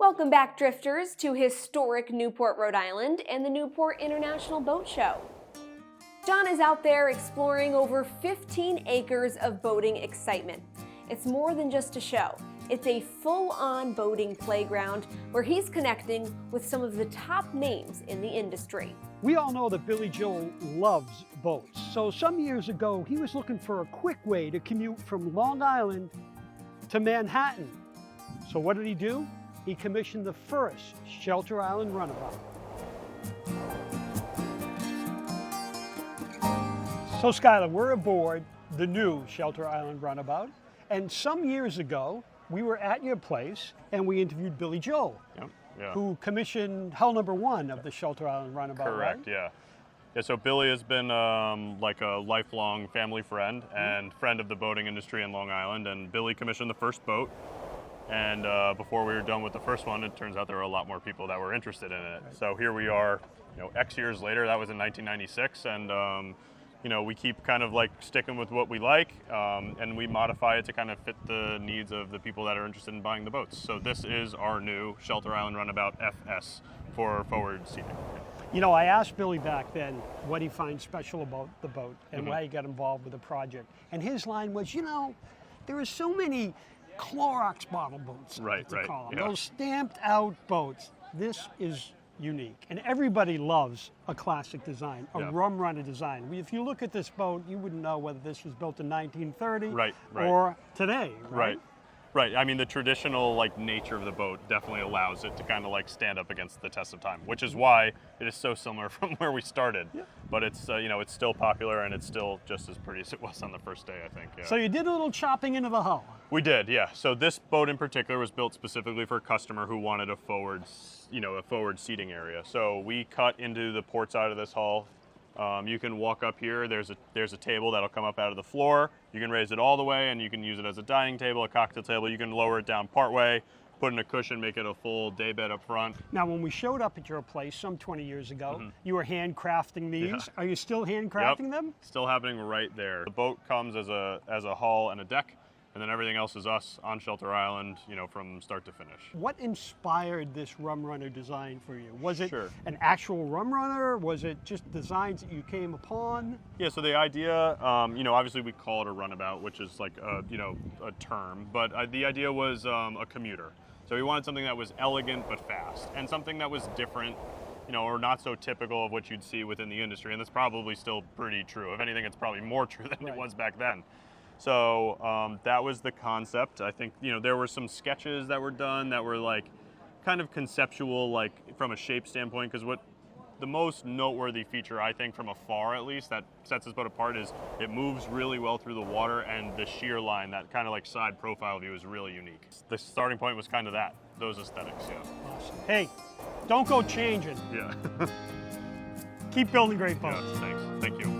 Welcome back, drifters, to historic Newport, Rhode Island and the Newport International Boat Show. John is out there exploring over 15 acres of boating excitement. It's more than just a show. It's a full-on boating playground where he's connecting with some of the top names in the industry. We all know that Billy Joel loves boats. So some years ago, he was looking for a quick way to commute from Long Island to Manhattan. So what did he do? He commissioned the first Shelter Island Runabout. So Skylar, we're aboard the new Shelter Island Runabout. And some years ago, we were at your place and we interviewed Billy Joel, who commissioned hull number 1 of the Shelter Island Runabout. Correct, right? Yeah, so Billy has been like a lifelong family friend and friend of the boating industry in Long Island, and Billy commissioned the first boat. And before we were done with the first one, it turns out there were a lot more people that were interested in it. Right. So here we are, X years later. That was in 1996, and we keep kind of like sticking with what we like, and we modify it to kind of fit the needs of the people that are interested in buying the boats. So this is our new Shelter Island Runabout FS for forward seating. I asked Billy back then what he finds special about the boat and why he got involved with the project. And his line was, there are so many Clorox bottle boats, call them. Those stamped out boats. This is unique. And everybody loves a classic design, a rum runner design. If you look at this boat, you wouldn't know whether this was built in 1930 or today, right? Right. I mean, the traditional nature of the boat definitely allows it to kind of stand up against the test of time, which is why it is so similar from where we started. Yeah. But it's it's still popular and it's still just as pretty as it was on the first day, I think. Yeah. So you did a little chopping into the hull. We did, yeah. So this boat in particular was built specifically for a customer who wanted a forward seating area. So we cut into the port side of this hull. You can walk up here, there's a table that'll come up out of the floor. You can raise it all the way and you can use it as a dining table, a cocktail table. You can lower it down partway, put in a cushion, make it a full day bed up front. Now when we showed up at your place some 20 years ago, you were handcrafting these. Yeah. Are you still handcrafting them? Still happening right there. The boat comes as a hull and a deck, and then everything else is us on Shelter Island, from start to finish. What inspired this rum runner design for you? Was it an actual rum runner? Was it just designs that you came upon? Yeah, so the idea, obviously we call it a runabout, which is like a term, but the idea was a commuter. So we wanted something that was elegant but fast, and something that was different, or not so typical of what you'd see within the industry, and that's probably still pretty true. If anything, it's probably more true than it was back then. So that was the concept. I think, there were some sketches that were done that were kind of conceptual, from a shape standpoint, because what the most noteworthy feature, I think, from afar at least, that sets this boat apart is it moves really well through the water, and the sheer line, that kind of side profile view is really unique. The starting point was kind of those aesthetics, yeah. Awesome. Hey, don't go changing. Yeah. Keep building great boats. Yeah, thanks. Thank you.